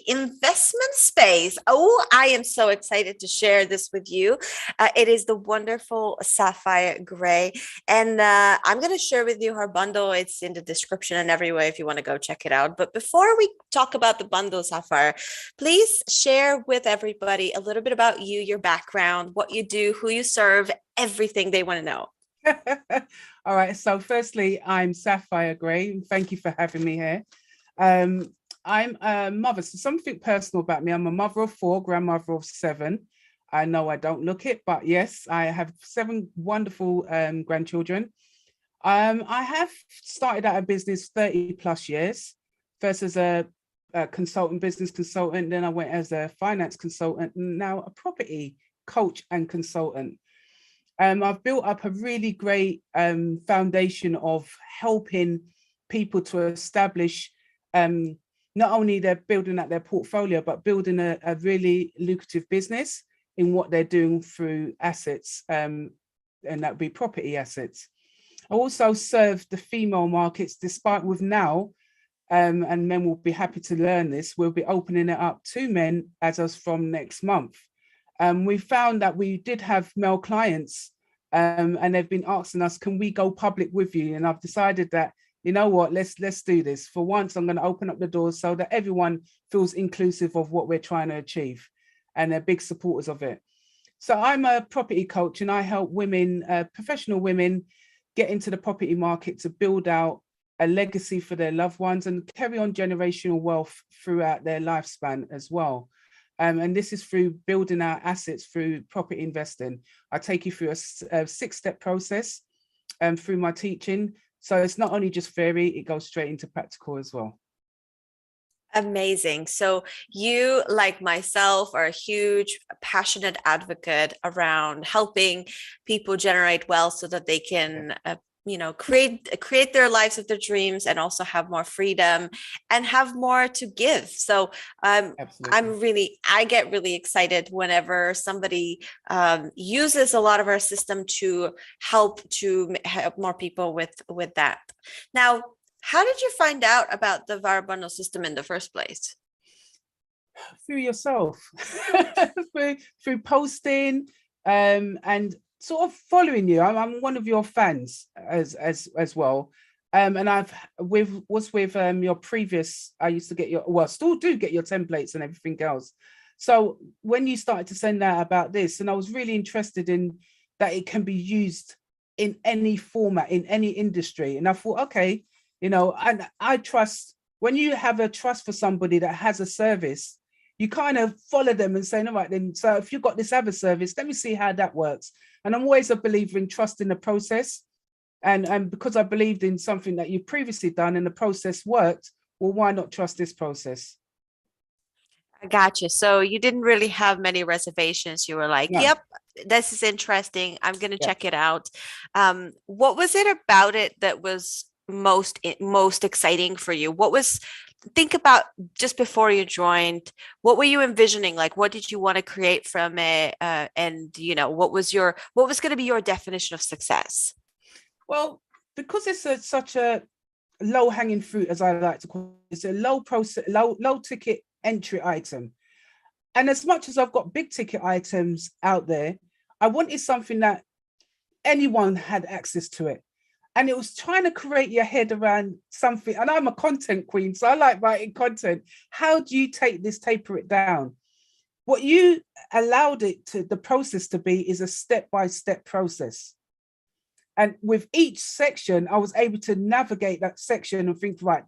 investment space. Oh, I am so excited to share this with you. It is the wonderful Sapphire Gray. And I'm going to share with you her bundle. It's in the description and everywhere if you want to go check it out. But before we talk about the bundle, Sapphire, please share with everybody a little bit about you, your background, what you do, who you serve, everything they want to know. All right. So firstly, I'm Sapphire Gray. Thank you for having me here. I'm a mother, so something personal about me. I'm a mother of 4, grandmother of 7. I know I don't look it, but yes, I have 7 wonderful grandchildren. I have started out a business 30 plus years, first as a consultant, business consultant, then I went as a finance consultant, and now a property coach and consultant. I've built up a really great foundation of helping people to establish not only they're building out their portfolio, but building a really lucrative business in what they're doing through assets, and that would be property assets. I also serve the female markets, despite with now, and men will be happy to learn this, we'll be opening it up to men as us from next month. We found that we did have male clients, and they've been asking us, can we go public with you? And I've decided that, you know what, let's do this. For once, I'm going to open up the doors so that everyone feels inclusive of what we're trying to achieve, and they're big supporters of it. So I'm a property coach, and I help women, professional women, get into the property market to build out a legacy for their loved ones and carry on generational wealth throughout their lifespan as well. And this is through building our assets through property investing. I take you through a 6-step process through my teaching. So it's not only just theory, it goes straight into practical as well. Amazing. So you, like myself, are a huge, passionate advocate around helping people generate wealth so that they can, create their lives of their dreams and also have more freedom and have more to give. So I get really excited whenever somebody uses a lot of our system to help more people with that. Now, how did you find out about the Var Bundles system in the first place? Through yourself, through posting, and sort of following you. I'm one of your fans as well. And was with your previous, I used to get still do get your templates and everything else. So when you started to send out about this, and I was really interested in that it can be used in any format, in any industry. And I thought, okay, and I trust, when you have a trust for somebody that has a service, you kind of follow them and say, all right, then, so if you've got this other service, let me see how that works. And I'm always a believer in trusting the process. And because I believed in something that you've previously done and the process worked, well, why not trust this process? I gotcha. So you didn't really have many reservations. You were like, no. Yep, this is interesting. I'm going to check it out. What was it about it that was most exciting for you? Think about just before you joined, what were you envisioning? Like, what did you want to create from it? And what was going to be your definition of success? Well, because it's such a low hanging fruit, as I like to call it, it's a low ticket entry item. And as much as I've got big ticket items out there, I wanted something that anyone had access to it. And it was trying to create your head around something. And I'm a content queen, so I like writing content. How do you taper it down? What you allowed the process to be is a step-by-step process. And with each section, I was able to navigate that section and think, right,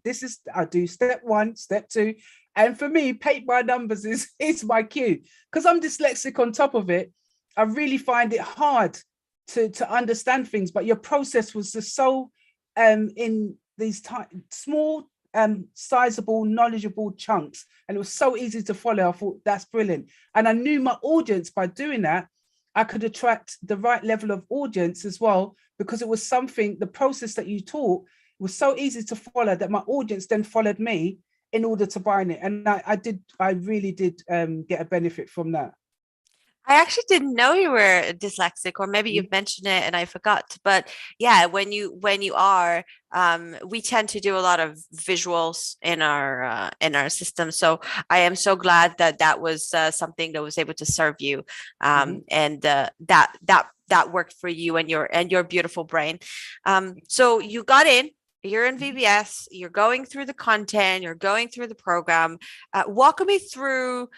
I do step 1, step 2. And for me, paint by numbers is my cue. Because I'm dyslexic on top of it, I really find it hard to understand things, but your process was just so in these small, sizable, knowledgeable chunks, and it was so easy to follow. I thought, that's brilliant. And I knew my audience, by doing that, I could attract the right level of audience as well, because it was something, the process that you taught was so easy to follow that my audience then followed me in order to buy it. And I really did get a benefit from that. I actually didn't know you were dyslexic, or maybe Mhm. you've mentioned it and I forgot. But yeah, when you are, we tend to do a lot of visuals in our system. So I am so glad that that was something that was able to serve you, Mhm. and that worked for you and your beautiful brain. So you got in. You're in Mhm. VBS. You're going through the content. You're going through the program. Walk me through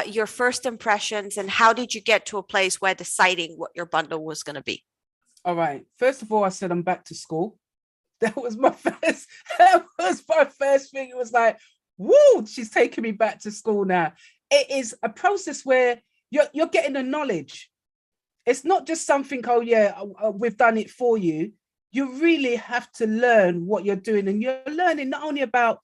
your first impressions, and how did you get to a place where deciding what your bundle was going to be? All right. First of all, I said I'm back to school. That was my first. That was my first thing. It was like, woo! She's taking me back to school now. It is a process where you're getting the knowledge. It's not just something. Oh yeah, we've done it for you. You really have to learn what you're doing, and you're learning not only about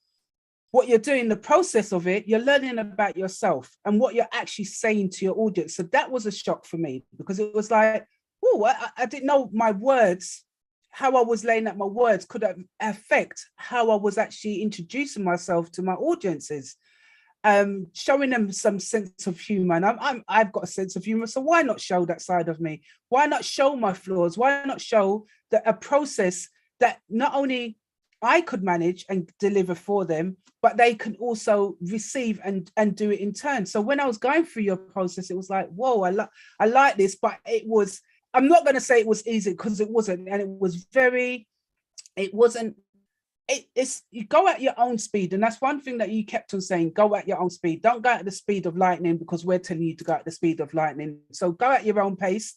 what you're doing, the process of it, you're learning about yourself and what you're actually saying to your audience. So that was a shock for me because it was like, oh, I didn't know my words, how I was laying out my words could affect how I was actually introducing myself to my audiences, showing them some sense of humor. And I've got a sense of humor, so why not show that side of me? Why not show my flaws? Why not show that a process that not only I could manage and deliver for them, but they can also receive and do it in turn. So when I was going through your process, it was like, whoa, I like this, but it was. I'm not going to say it was easy because it wasn't, and it was very. It wasn't. It's you go at your own speed, and that's one thing that you kept on saying: go at your own speed. Don't go at the speed of lightning because we're telling you to go at the speed of lightning. So go at your own pace.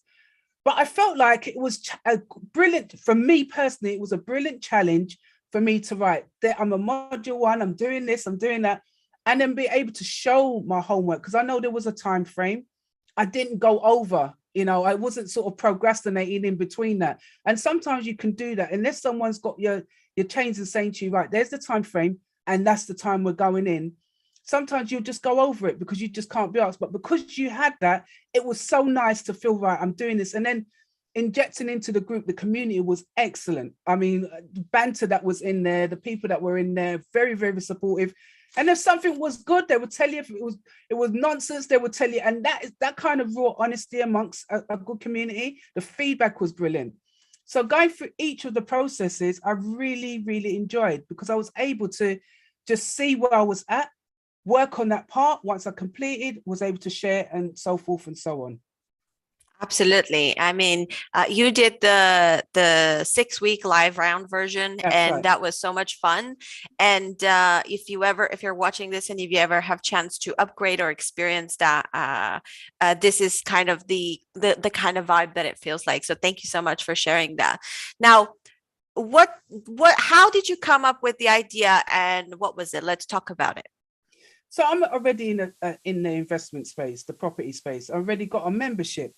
But I felt like it was a brilliant, for me personally, it was a brilliant challenge for me to write. I'm a module one, I'm doing this, I'm doing that, and then be able to show my homework because I know there was a time frame. I didn't go over, I wasn't sort of procrastinating in between that. And sometimes you can do that unless someone's got your chains and saying to you, right, there's the time frame, and that's the time we're going in. Sometimes you'll just go over it because you just can't be asked. But because you had that, it was so nice to feel right, I'm doing this. And then injecting into the group, the community was excellent. I mean, the banter that was in there, the people that were in there, very, very supportive. And if something was good, they would tell you. If it was nonsense, they would tell you. And that is that kind of raw honesty amongst a good community. The feedback was brilliant. So going through each of the processes, I really, really enjoyed because I was able to just see where I was at, work on that part. Once I completed, was able to share and so forth and so on. Absolutely. I mean, you did the 6 week live round version, That's and right. that was so much fun. And if you're watching this, and if you ever have chance to upgrade or experience that, this is kind of the kind of vibe that it feels like. So thank you so much for sharing that. Now, how did you come up with the idea, and what was it? Let's talk about it. So I'm already in the investment space, the property space. I already got a membership.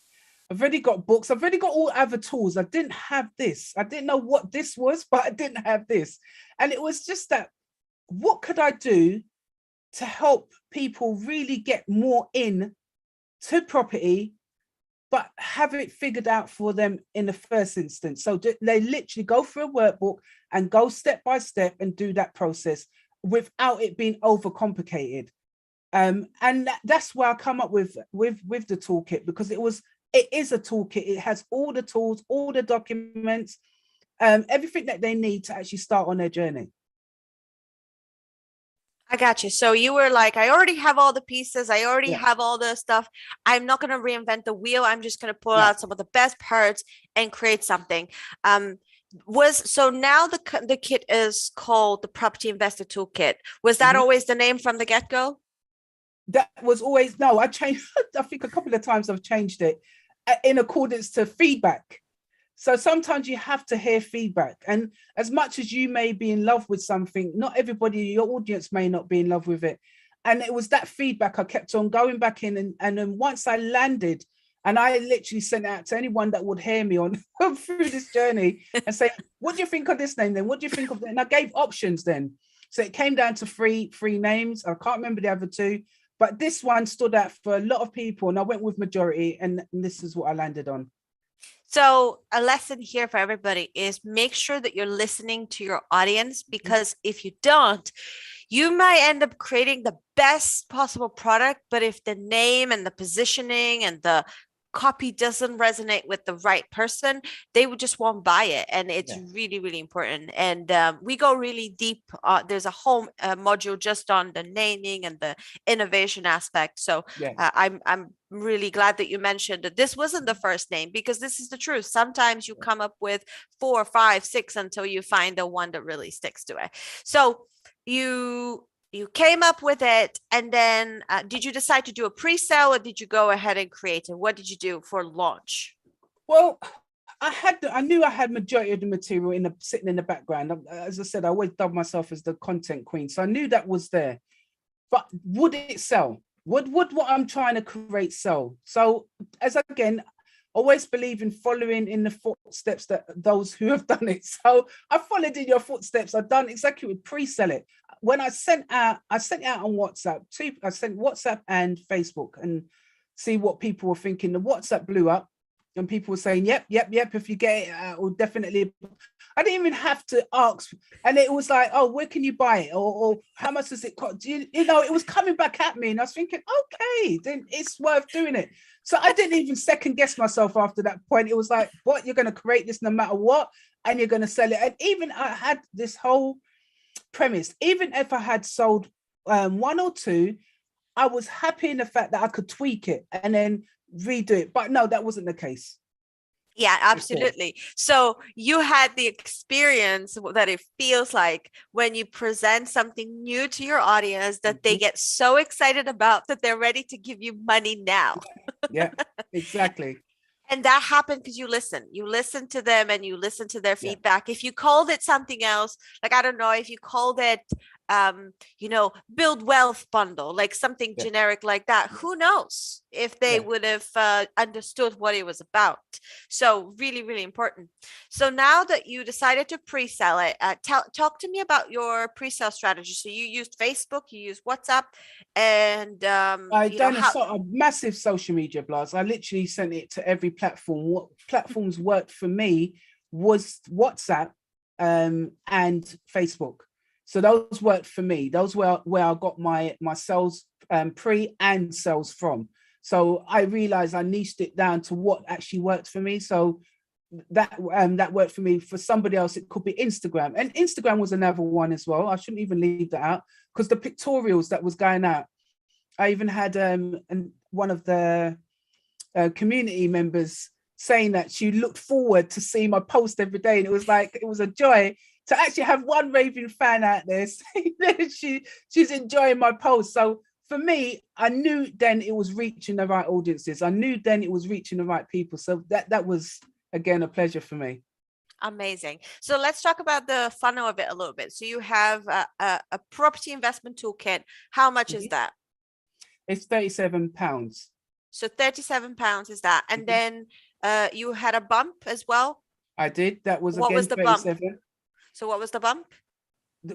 I've already got books. I've already got all other tools. I didn't have this. I didn't know what this was, but I didn't have this. And it was just that, what could I do to help people really get more in to property, but have it figured out for them in the first instance? So they literally go through a workbook and go step by step and do that process without it being overcomplicated. And that's where I come up with the toolkit, because it is a toolkit. It has all the tools, all the documents, everything that they need to actually start on their journey. I got you. So you were like, I already have all the pieces. I already Yeah, have all the stuff. I'm not going to reinvent the wheel. I'm just going to pull no. out some of the best parts and create something. Was so now the kit is called the Property Investor Toolkit. Was that Mhm. always the name from the get-go? That was always, no, I changed. I think a couple of times I've changed it in accordance to feedback. So sometimes you have to hear feedback. And as much as you may be in love with something, not everybody, your audience may not be in love with it. And it was that feedback I kept on going back in. And then once I landed, and I literally sent out to anyone that would hear me on through this journey and say, what do you think of this name then? What do you think of that? And I gave options then. So it came down to three names. I can't remember the other two, but this one stood out for a lot of people. And I went with majority, and this is what I landed on. So a lesson here for everybody is make sure that you're listening to your audience, because if you don't, you might end up creating the best possible product, but if the name and the positioning and the copy doesn't resonate with the right person, they would just won't buy it. And it's really, really important. And we go really deep. There's a whole module just on the naming and the innovation aspect. So I'm really glad that you mentioned that this wasn't the first name, because this is the truth. Sometimes you come up with 4, 5, 6 until you find the one that really sticks to it. So you came up with it, and then did you decide to do a pre-sale, or did you go ahead and create it? What did you do for launch? Well, I knew I had majority of the material sitting in the background. As I said, I always dubbed myself as the content queen, so I knew that was there. But would it sell? Would what I'm trying to create sell? So as again, always believe in following in the footsteps that those who have done it. So I followed in your footsteps. I've done exactly with pre-sell it. When I sent it out on WhatsApp too. I sent WhatsApp and Facebook and see what people were thinking. The WhatsApp blew up and people were saying, yep. If you get it, we'll definitely. I didn't even have to ask. And it was like, oh, where can you buy it? Or how much does it cost? You know, it was coming back at me. And I was thinking, okay, then it's worth doing it. So I didn't even second guess myself after that point. It was like, what, you're going to create this no matter what, and you're going to sell it. And even I had this whole premise, even if I had sold 1 or 2, I was happy in the fact that I could tweak it and then redo it. But no, that wasn't the case. Yeah, absolutely. So you had the experience that it feels like when you present something new to your audience that they get so excited about that they're ready to give you money now. Yeah, exactly. And that happened because you listen to them and you listen to their feedback. If you called it something else, like, I don't know, if you called it, build wealth bundle, like something generic like that, who knows if they would have understood what it was about. So really, really important. So now that you decided to pre-sell it, talk to me about your pre-sale strategy. So you used Facebook, you used WhatsApp, and I done a massive social media blast. I literally sent it to every platform. What platforms worked for me was WhatsApp and Facebook. So those worked for me. Those were where I got my sales pre and sales from. So I realized I niched it down to what actually worked for me. So that worked for me. For somebody else, it could be Instagram. And Instagram was another one as well. I shouldn't even leave that out, because the pictorials that was going out, I even had one of the community members saying that she looked forward to see my post every day. And it was a joy to actually have one raving fan out there saying that she's enjoying my post. So for me, I knew then it was reaching the right audiences. I knew then it was reaching the right people. So that was, again, a pleasure for me. Amazing. So let's talk about the funnel of it a little bit. So you have a property investment toolkit. How much is that? It's £37. So £37 is that. And then you had a bump as well? I did. That was, what again, was the 37. bump? So what was the bump?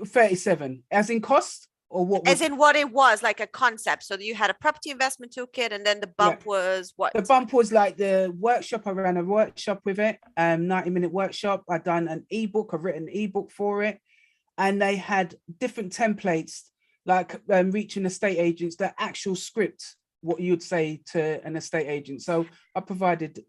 37, as in cost, or what? As in what it was, like a concept. So you had a property investment toolkit, and then the bump was what? The bump was like the workshop. I ran a workshop with it, 90-minute workshop. I done an ebook. I've written an ebook for it, and they had different templates, like reaching estate agents, the actual script, what you'd say to an estate agent. So I provided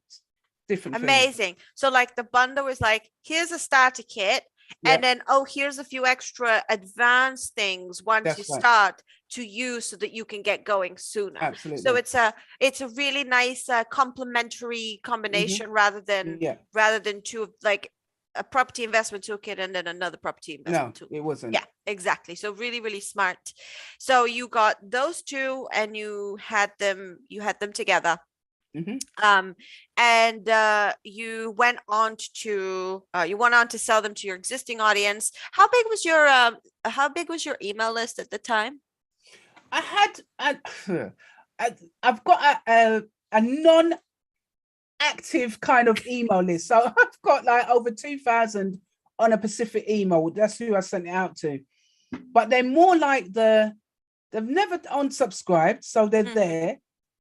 different Amazing things. So like the bundle was like, here's a starter kit, and then here's a few extra advanced things once you start to use, so that you can get going sooner. Absolutely. So it's a really nice complementary combination, rather than two, like a property investment toolkit and then another property investment toolkit. It wasn't. Yeah, exactly. So really, really smart. So you got those two and you had them together. And you went on to sell them to your existing audience. How big was your email list at the time? I've got a non-active kind of email list, so I've got like over 2,000 on a Pacific email. That's who I sent it out to. But they're more like they've never unsubscribed, so they're there.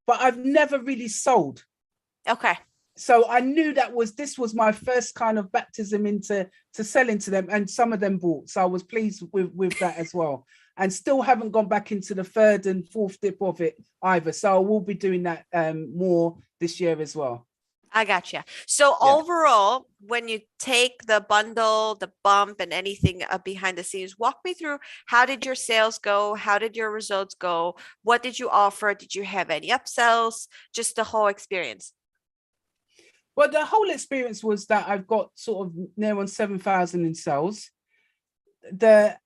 But I've never really sold. Okay. So I knew this was my first kind of baptism into selling to them, and some of them bought. So I was pleased with that as well. and still haven't gone back into the third and fourth dip of it either. So I will be doing that more this year as well. I gotcha. So overall, when you take the bundle, the bump, and anything behind the scenes, walk me through, how did your sales go? How did your results go? What did you offer? Did you have any upsells? Just the whole experience. Well, the whole experience was that I've got sort of near on 7,000 in sales. The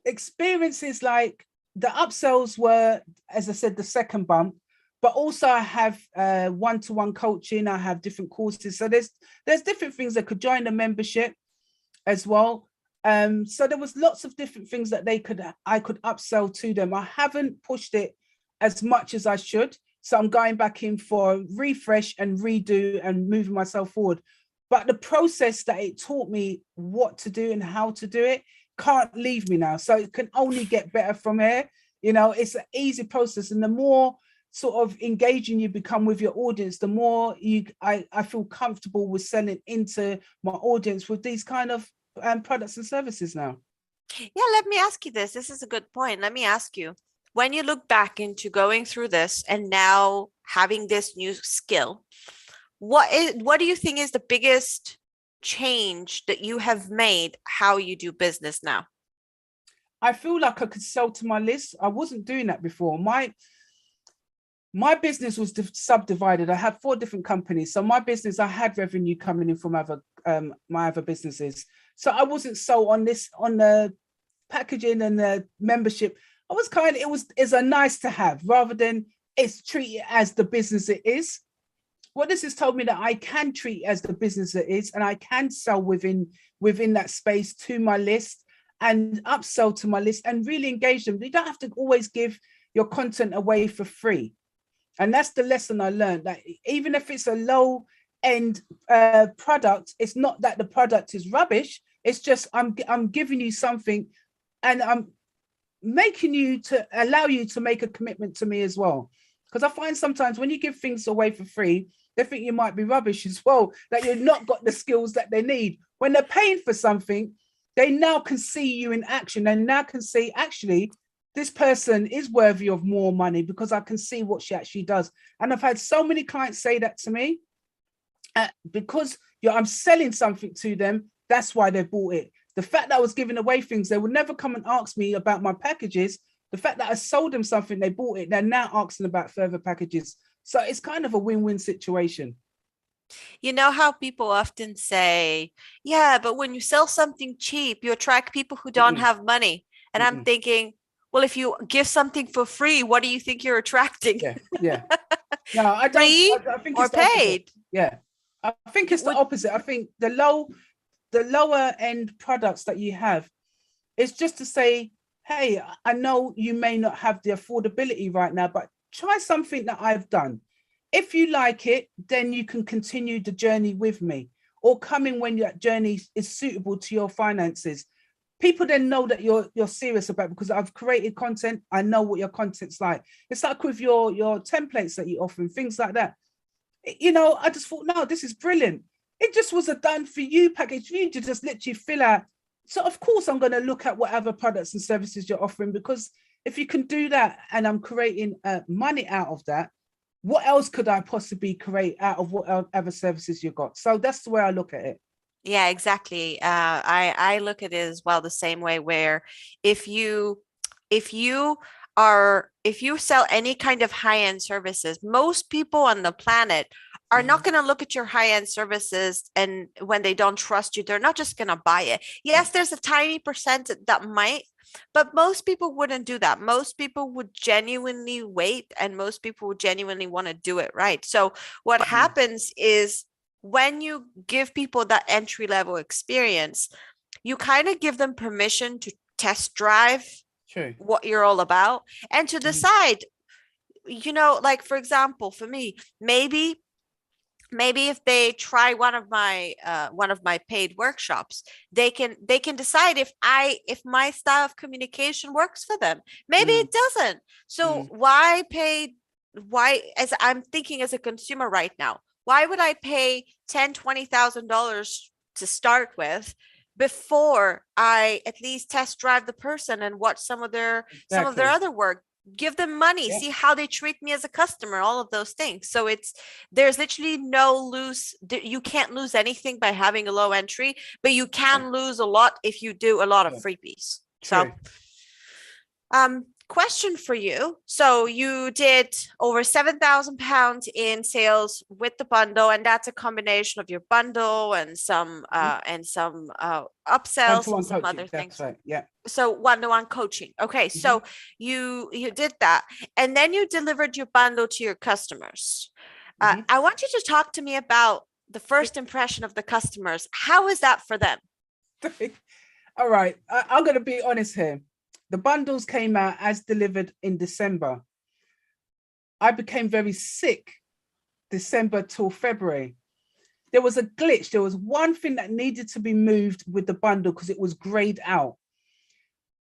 experience is like the upsells were, as I said, the second bump. But also I have one-to-one coaching. I have different courses. So there's different things that could join the membership as well. So there was lots of different things that I could upsell to them. I haven't pushed it as much as I should. So I'm going back in for refresh and redo and moving myself forward. But the process that it taught me what to do and how to do it can't leave me now. So it can only get better from here. You know, it's an easy process. And the more sort of engaging you become with your audience, the more I feel comfortable with selling into my audience with these kind of products and services now. Yeah, let me ask you this. This is a good point. Let me ask you, when you look back into going through this and now having this new skill, what do you think is the biggest change that you have made how you do business now? I feel like I could sell to my list. I wasn't doing that before. My business was subdivided. I had 4 different companies. So my business, I had revenue coming in from my other businesses. So I wasn't so on the packaging and the membership. I was it's a nice to have rather than it's treated as the business it is. What this has told me that I can treat as the business it is, and I can sell within that space to my list and upsell to my list and really engage them. You don't have to always give your content away for free. And that's the lesson I learned, that even if it's a low end product, it's not that the product is rubbish. It's just I'm giving you something, and I'm making you to allow you to make a commitment to me as well. Because I find sometimes when you give things away for free, they think you might be rubbish as well, that you've not got the skills that they need. When they're paying for something, they now can see you in action and now can see, actually, this person is worthy of more money because I can see what she actually does. And I've had so many clients say that to me, because I'm selling something to them, that's why they bought it. The fact that I was giving away things, they would never come and ask me about my packages. The fact that I sold them something, they bought it, they're now asking about further packages. So it's kind of a win-win situation. You know how people often say, yeah, but when you sell something cheap, you attract people who don't have money. And I'm thinking, well, if you give something for free, what do you think you're attracting? Yeah. No, I don't. Free I think or it's paid? Yeah. I think it's the opposite. I think the lower end products that you have, it's just to say, hey, I know you may not have the affordability right now, but try something that I've done. If you like it, then you can continue the journey with me, or come in when that journey is suitable to your finances. People then know that you're serious about it because I've created content. I know what your content's like. It's like with your templates that you offer and things like that. You know, I just thought, no, this is brilliant. It just was a done for you package for you to just literally fill out. So of course I'm going to look at whatever products and services you're offering, because if you can do that and I'm creating money out of that, what else could I possibly create out of whatever services you got? So that's the way I look at it. Yeah, exactly. I look at it as well the same way, where if you sell any kind of high-end services, most people on the planet are not going to look at your high-end services, and when they don't trust you, they're not just going to buy it. Yes, there's a tiny percent that might, but most people wouldn't do that. Most people would genuinely wait, and most people would genuinely want to do it right. So what happens is, when you give people that entry level experience, you kind of give them permission to test drive what you're all about and to decide, you know, like, for example, for me, maybe if they try one of my paid workshops, they can decide if my style of communication works for them. Maybe it doesn't. So why, as I'm thinking as a consumer right now, why would I pay $10,000, $20,000 to start with before I at least test drive the person and watch some of their Exactly. other work. Give them money, Yeah. see how they treat me as a customer, all of those things. So there's literally no you can't lose anything by having a low entry, but you Yeah. can lose a lot if you do a lot of Yeah. freebies. So True. question for you. So you did over £7,000 in sales with the bundle, and that's a combination of your bundle and some Mhm. upsells and One-to-one some coaching. other That's things. right. Yeah. So one-to-one coaching. Okay, Mhm. so you did that, and then you delivered your bundle to your customers. Mhm. I want you to talk to me about the first impression of the customers. How is that for them? All right. I'm going to be honest here. The bundles came out as delivered in December. I became very sick December till February. There was a glitch. There was one thing that needed to be moved with the bundle because it was grayed out.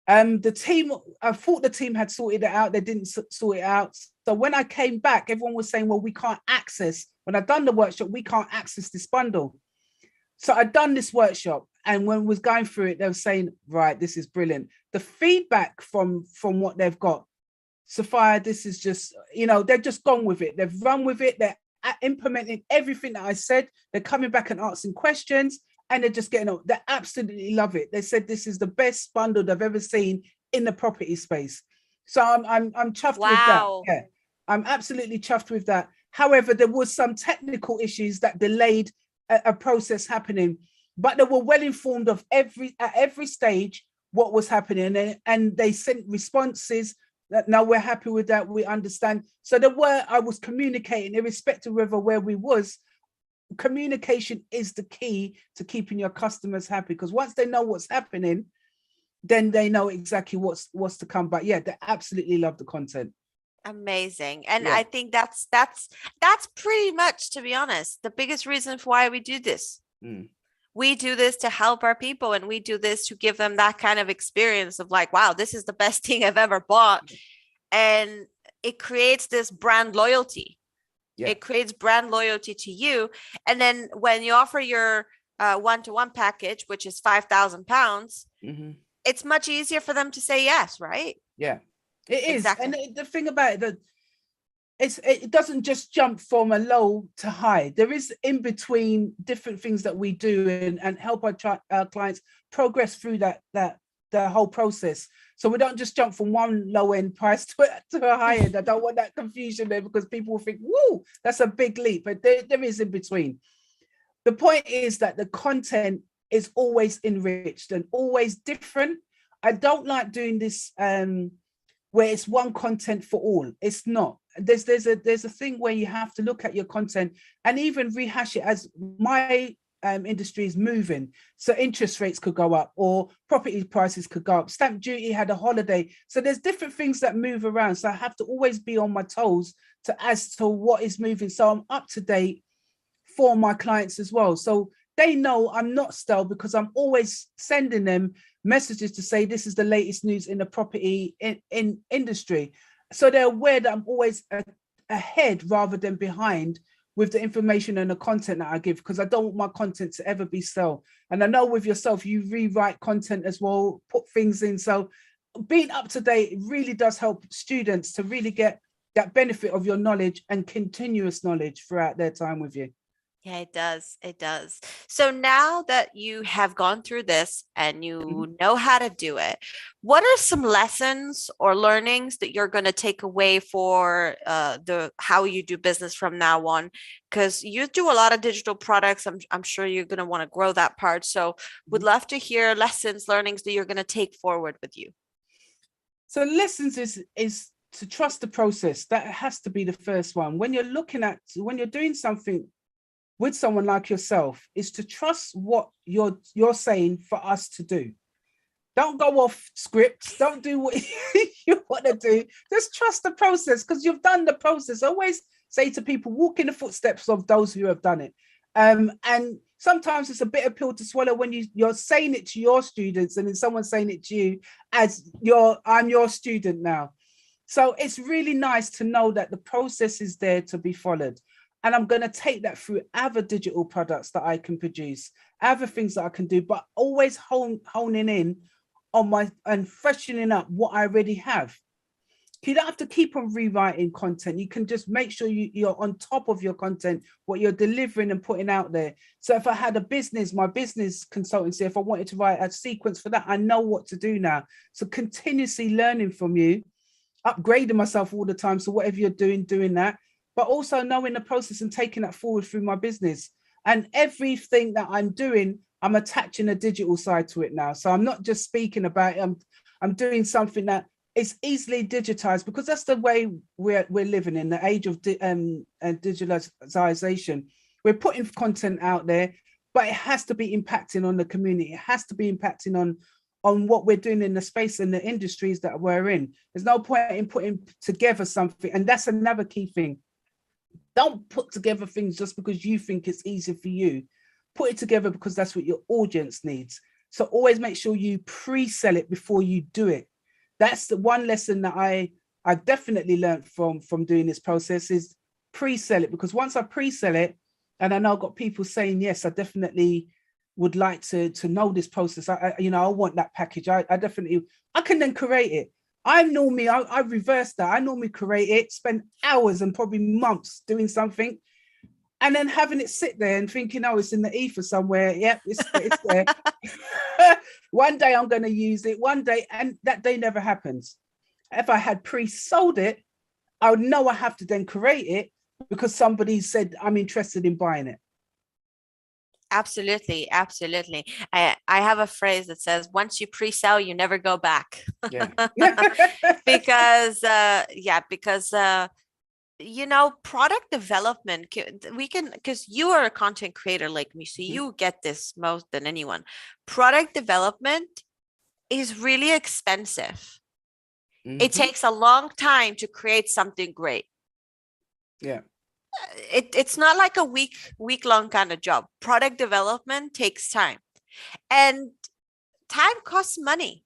The team, I thought the team had sorted it out. They didn't sort it out. So when I came back, everyone was saying, well, we can't access, when I'd done the workshop, we can't access this bundle. So I'd done this workshop, and when we was going through it, they were saying, right, this is brilliant. The feedback from what they've got, Sapphire, this is just, they've just gone with it. They've run with it. They're implementing everything that I said. They're coming back and asking questions, and they're just getting on. They absolutely love it. They said this is the best bundle they've ever seen in the property space. So I'm chuffed with that. Wow. Yeah, I'm absolutely chuffed with that. However, there was some technical issues that delayed a process happening, but they were well informed of at every stage what was happening, and they sent responses that now we're happy with that, we understand. So I was communicating irrespective of where we was. Communication is the key to keeping your customers happy, because once they know what's happening, then they know exactly what's to come. But yeah, they absolutely love the content. Amazing. And Yeah. I think that's pretty much, to be honest, the biggest reason for why we do this. Mm. We do this to help our people, and we do this to give them that kind of experience of like, wow, this is the best thing I've ever bought. And it creates this brand loyalty. Yeah. It creates brand loyalty to you. And then when you offer your one-to-one package, which is £5,000, Mm-hmm. it's much easier for them to say yes, right? Yeah, it is. And Exactly. the thing about it, that it doesn't just jump from a low to high. There is in between different things that we do and help our clients progress through that the whole process. So we don't just jump from one low end price to a high end. I don't want that confusion there, because people will think, whoa, that's a big leap. But there is in between. The point is that the content is always enriched and always different. I don't like doing this where it's one content for all. It's not. There's a thing where you have to look at your content and even rehash it as my industry is moving. So interest rates could go up, or property prices could go up. Stamp duty had a holiday. So there's different things that move around. So I have to always be on my toes as to what is moving. So I'm up to date for my clients as well. So they know I'm not stale, because I'm always sending them messages to say this is the latest news in the property in industry. So they're aware that I'm always ahead rather than behind with the information and the content that I give, because I don't want my content to ever be stale. And I know with yourself, you rewrite content as well, put things in. So being up to date really does help students to really get that benefit of your knowledge and continuous knowledge throughout their time with you. Yeah, it does. It does. So now that you have gone through this and Mhm. you know how to do it, what are some lessons or learnings that you're going to take away for the how you do business from now on? Because you do a lot of digital products. I'm sure you're going to want to grow that part. So would Mhm. love to hear lessons, learnings that you're going to take forward with you. So lessons is to trust the process. That has to be the first one. When you're doing something with someone like yourself, is to trust what you're saying for us to do. Don't go off script. Don't do what you want to do. Just trust the process, because you've done the process. I always say to people, walk in the footsteps of those who have done it. And sometimes it's a bitter pill to swallow when you're saying it to your students and then someone's saying it to you as I'm your student now. So it's really nice to know that the process is there to be followed. And I'm going to take that through other digital products that I can produce. other things that I can do, but always honing in on my and freshening up what I already have. You don't have to keep on rewriting content. You can just make sure you're on top of your content, what you're delivering and putting out there. So if I had a business, my business consultancy, if I wanted to write a sequence for that, I know what to do now. So continuously learning from you, upgrading myself all the time. So whatever you're doing that, but also knowing the process and taking that forward through my business. And everything that I'm doing, I'm attaching a digital side to it now. So I'm not just speaking about it. I'm doing something that is easily digitized, because that's the way we're living in the age of digitalization. We're putting content out there, but it has to be impacting on the community. It has to be impacting on what we're doing in the space and the industries that we're in. There's no point in putting together something. And that's another key thing. Don't put together things just because you think it's easy for you. Put it together because that's what your audience needs. So always make sure you pre-sell it before you do it. That's the one lesson that I definitely learned from doing this process, is pre-sell it, because once I pre-sell it, and I know I've got people saying, yes, I definitely would like to know this process. I want that package. I can then create it. I reverse that. I normally create it, spend hours and probably months doing something, and then having it sit there and thinking, oh, it's in the ether somewhere. Yep, it's there. One day I'm going to use it, one day, and that day never happens. If I had pre-sold it, I would know I have to then create it because somebody said I'm interested in buying it. Absolutely. I have a phrase that says, once you pre-sell, you never go back. Yeah. because product development, because you are a content creator like me, so you get this most than anyone. Product development is really expensive. It takes a long time to create something great. Yeah. It's not like a week-long kind of job. Product development takes time, and time costs money.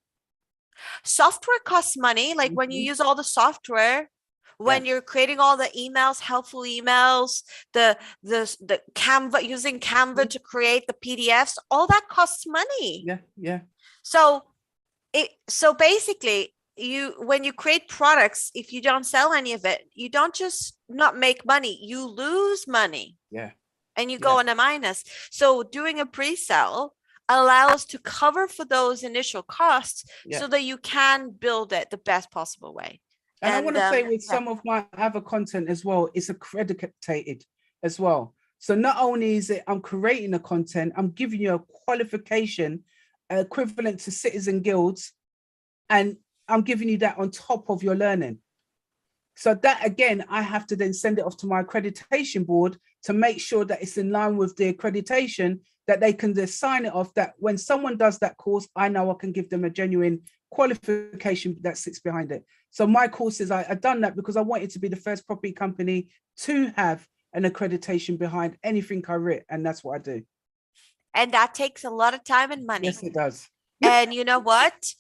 Software costs money. Like when you use all the software, when you're creating all the emails, helpful emails, the Canva, using Canva to create the PDFs, all that costs money. Yeah. So basically, when you create products, if you don't sell any of it, you don't just not make money, you lose money. Yeah. And you go in a minus. So doing a pre-sale allows to cover for those initial costs so that you can build it the best possible way. And I want to say with some of my other content as well, it's accredited as well. So not only is it I'm creating the content, I'm giving you a qualification equivalent to Citizen Guilds, and I'm giving you that on top of your learning. So that, again, I have to then send it off to my accreditation board to make sure that it's in line with the accreditation, that they can just sign it off, that when someone does that course, I know I can give them a genuine qualification that sits behind it. So my courses, I've done that because I wanted to be the first property company to have an accreditation behind anything I write, and that's what I do. And that takes a lot of time and money. Yes, it does. And you know what?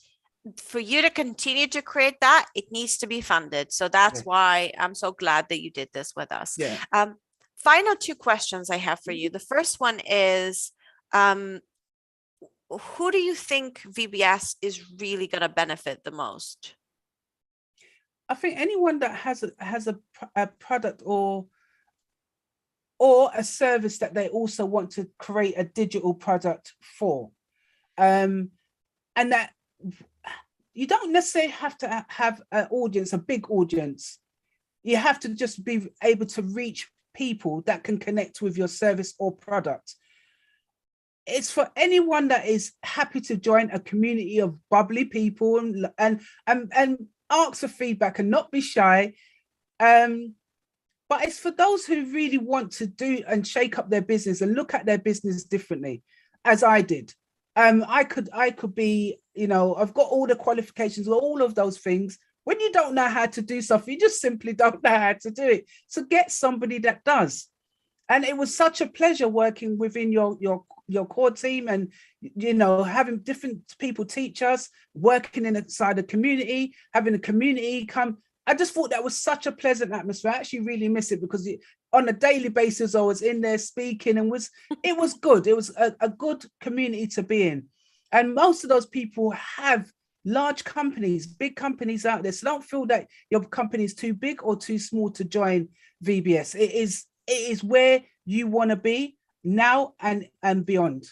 For you to continue to create that, it needs to be funded. So that's why I'm so glad that you did this with us. Yeah. Final two questions I have for you. The first one is, who do you think VBS is really going to benefit the most? I think anyone that has a product or a service that they also want to create a digital product for, and that you don't necessarily have to have an audience, a big audience. You have to just be able to reach people that can connect with your service or product. It's for anyone that is happy to join a community of bubbly people and ask for feedback and not be shy. But it's for those who really want to do and shake up their business and look at their business differently, as I did. I could be, I've got all the qualifications, all of those things. When you don't know how to do something, you just simply don't know how to do it. So get somebody that does. And it was such a pleasure working within your core team and, having different people teach us, working inside the community, having the community come. I just thought that was such a pleasant atmosphere. I actually really miss it because on a daily basis, I was in there speaking, and it was good. It was a good community to be in. And most of those people have large companies, big companies out there. So don't feel that your company is too big or too small to join VBS. It is where you want to be now and beyond.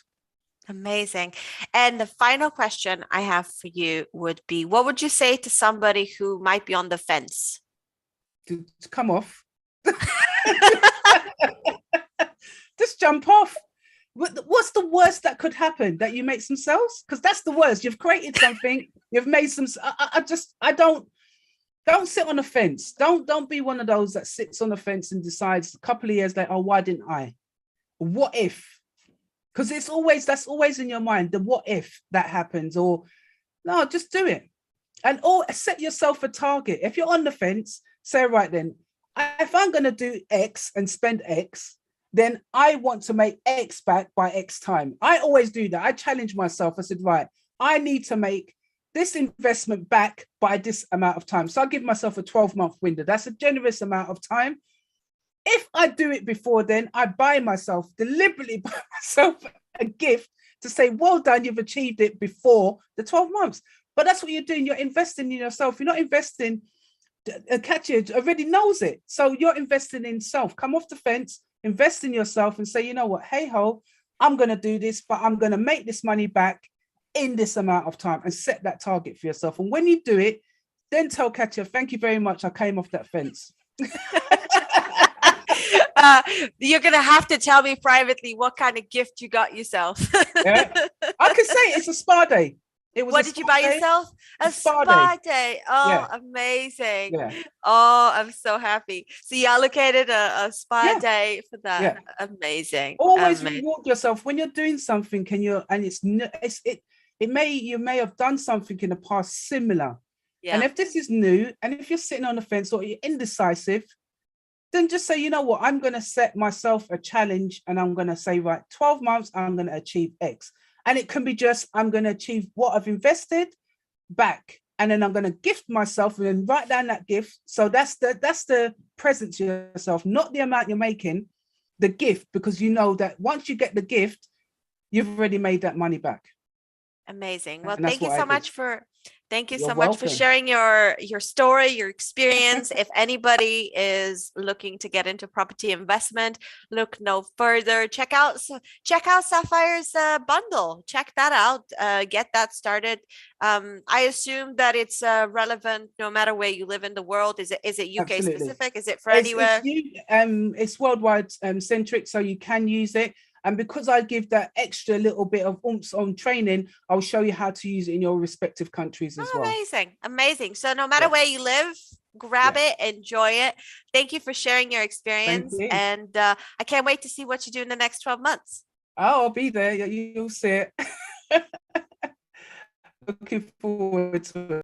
Amazing. And the final question I have for you would be, what would you say to somebody who might be on the fence? To come off. Just jump off. What's the worst that could happen? That you make some sales? Because that's the worst. You've created something. You've made some. I don't sit on the fence. Don't be one of those that sits on the fence and decides a couple of years later, oh, why didn't I? What if? Because that's always in your mind, the what if that happens, or no, just do it. And set yourself a target. If you're on the fence, say, right then, if I'm going to do X and spend X, then I want to make X back by X time. I always do that. I challenge myself. I said, right, I need to make this investment back by this amount of time. So I give myself a 12-month window. That's a generous amount of time. If I do it before then, I deliberately buy myself a gift to say, well done, you've achieved it before the 12 months. But that's what you're doing. You're investing in yourself. You're not investing, a catcher already knows it. So you're investing in self. Come off the fence, invest in yourself and say, you know what, hey ho, I'm going to do this, but I'm going to make this money back in this amount of time, and set that target for yourself. And when you do it, then tell Katya, thank you very much. I came off that fence. You're gonna have to tell me privately what kind of gift you got yourself. Yeah, I can say it's a spa day. What did you buy yourself? A spa day. Oh, yeah. Amazing. Yeah. Oh, I'm so happy. So you allocated a spa day for that. Yeah. Amazing. Always reward yourself when you're doing something, you may have done something in the past similar. Yeah. And if this is new, and if you're sitting on the fence or you're indecisive, then just say, you know what, I'm going to set myself a challenge, and I'm going to say, right, 12 months, I'm going to achieve X. And it can be just, I'm going to achieve what I've invested back. And then I'm going to gift myself and then write down that gift. So that's the present to yourself, not the amount you're making, the gift, because you know that once you get the gift, you've already made that money back. Amazing. Well, thank you so much for sharing your story, your experience. If anybody is looking to get into property investment, look no further. Check out Sapphire's bundle. Check that out. Get that started. I assume that it's relevant no matter where you live in the world. Is it UK Absolutely. Specific? Is it for anywhere? It's worldwide centric, so you can use it. And because I give that extra little bit of oomph on training, I'll show you how to use it in your respective countries as well. Amazing. So no matter where you live, grab it, enjoy it. Thank you for sharing your experience. And I can't wait to see what you do in the next 12 months. Oh, I'll be there. You'll see it. Looking forward to it.